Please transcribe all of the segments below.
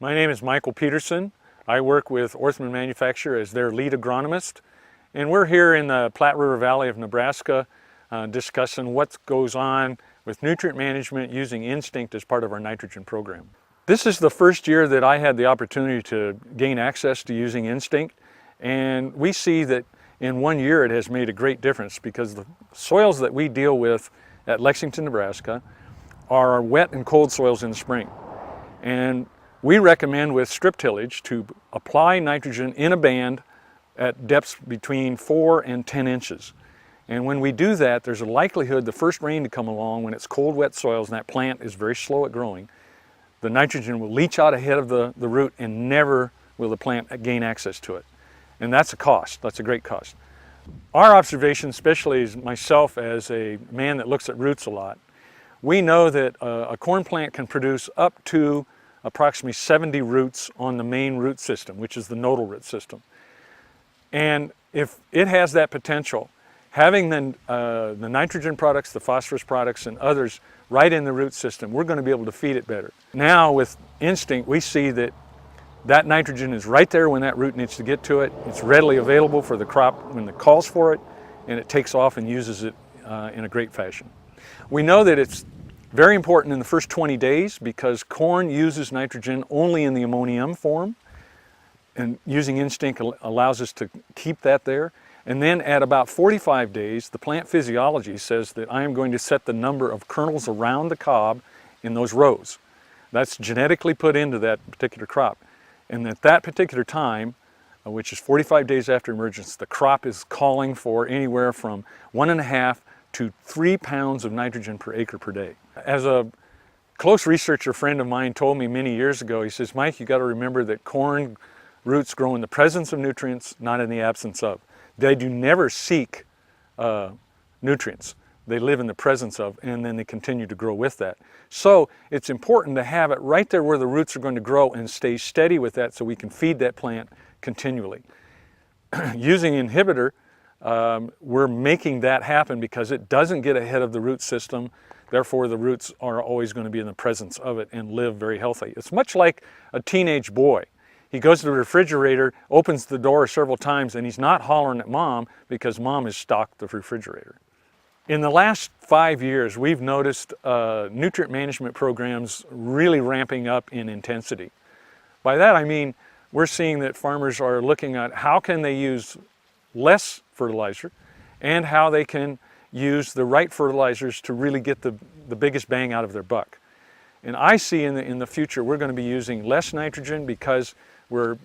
My name is Michael Peterson. I work with Orthman Manufacturer as their lead agronomist, and we're here in the Platte River Valley of Nebraska discussing what goes on with nutrient management using Instinct as part of our nitrogen program. This is the first year that I had the opportunity to gain access to using Instinct, and we see that in 1 year it has made a great difference because the soils that we deal with at Lexington, Nebraska are wet and cold soils in the spring. And we recommend with strip tillage to apply nitrogen in a band at depths between 4 and 10 inches. And when we do that, there's a likelihood the first rain to come along when it's cold, wet soils and that plant is very slow at growing, the nitrogen will leach out ahead of the root and never will the plant gain access to it. And that's a cost, that's a great cost. Our observation, especially as myself as a man that looks at roots a lot, we know that a corn plant can produce up to approximately 70 roots on the main root system, which is the nodal root system. And if it has that potential, having the nitrogen products, the phosphorus products, and others right in the root system, we're going to be able to feed it better. Now with Instinct, we see that that nitrogen is right there when that root needs to get to it. It's readily available for the crop when it calls for it, and it takes off and uses it in a great fashion. We know that it's very important in the first 20 days because corn uses nitrogen only in the ammonium form, and using Instinct allows us to keep that there. And then at about 45 days, the plant physiology says that I am going to set the number of kernels around the cob in those rows. That's genetically put into that particular crop. And at that particular time, which is 45 days after emergence, the crop is calling for anywhere from 1.5 to 3 pounds of nitrogen per acre per day. As a close researcher friend of mine told me many years ago, he says, Mike, you got to remember that corn roots grow in the presence of nutrients, not in the absence of. They do never seek nutrients. They live in the presence of, and then they continue to grow with that. So it's important to have it right there where the roots are going to grow and stay steady with that so we can feed that plant continually. Using inhibitor, we're making that happen because it doesn't get ahead of the root system. Therefore, the roots are always going to be in the presence of it and live very healthy. It's much like a teenage boy. He goes to the refrigerator, opens the door several times, and he's not hollering at mom because mom has stocked the refrigerator. In the last 5 years, we've noticed nutrient management programs really ramping up in intensity. By that I mean we're seeing that farmers are looking at how can they use less fertilizer and how they can use the right fertilizers to really get the biggest bang out of their buck. And I see in the future we're going to be using less nitrogen because we're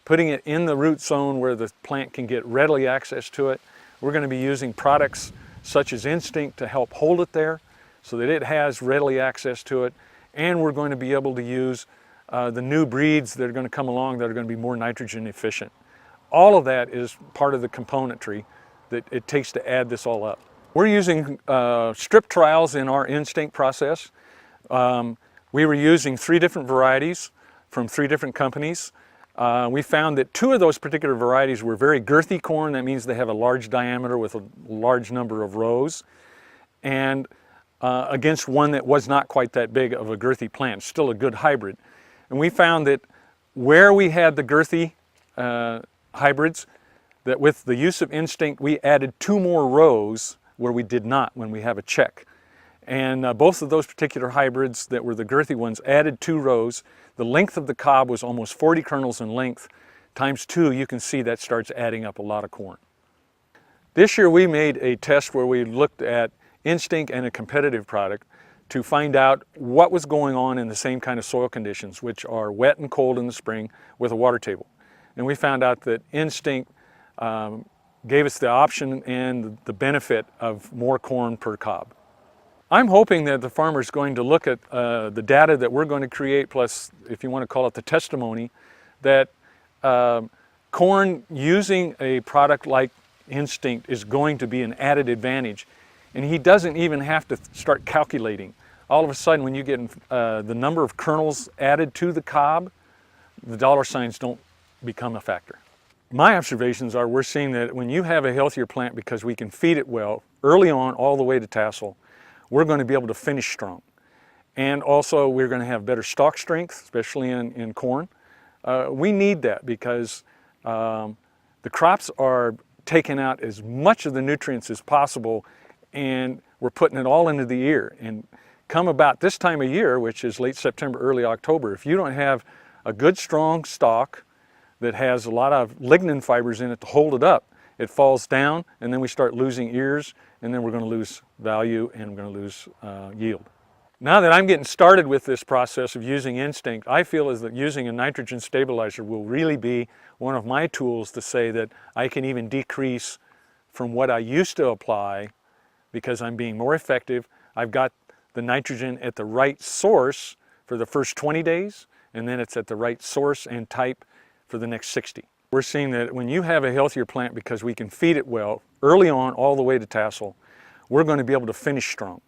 putting it in the root zone where the plant can get readily access to it. We're going to be using products such as Instinct to help hold it there so that it has readily access to it. And we're going to be able to use the new breeds that are going to come along that are going to be more nitrogen efficient. All of that is part of the componentry that it takes to add this all up. We're using strip trials in our Instinct process. We were using 3 different varieties from 3 different companies. We found that 2 of those particular varieties were very girthy corn. That means they have a large diameter with a large number of rows. And against one that was not quite that big of a girthy plant, still a good hybrid. And we found that where we had the girthy hybrids, that with the use of Instinct, we added 2 more rows where we did not when we have a check. And both of those particular hybrids that were the girthy ones added 2 rows. The length of the cob was almost 40 kernels in length. Times 2, you can see that starts adding up a lot of corn. This year we made a test where we looked at Instinct and a competitive product to find out what was going on in the same kind of soil conditions, which are wet and cold in the spring with a water table. And we found out that Instinct gave us the option and the benefit of more corn per cob. I'm hoping that the farmer is going to look at the data that we're going to create, plus, if you want to call it the testimony, that corn using a product like Instinct is going to be an added advantage. And he doesn't even have to start calculating. All of a sudden, when you get the number of kernels added to the cob, the dollar signs don't become a factor. My observations are we're seeing that when you have a healthier plant because we can feed it well, early on all the way to tassel, we're going to be able to finish strong. And also we're going to have better stalk strength, especially in corn. We need that because the crops are taking out as much of the nutrients as possible, and we're putting it all into the ear. And come about this time of year, which is late September, early October, if you don't have a good strong stalk that has a lot of lignin fibers in it to hold it up, it falls down, and then we start losing ears, and then we're going to lose value and we're going to lose yield. Now that I'm getting started with this process of using Instinct, I feel as that using a nitrogen stabilizer will really be one of my tools to say that I can even decrease from what I used to apply because I'm being more effective. I've got the nitrogen at the right source for the first 20 days, and then it's at the right source and type for the next 60. We're seeing that when you have a healthier plant, because we can feed it well early on all the way to tassel, we're going to be able to finish strong.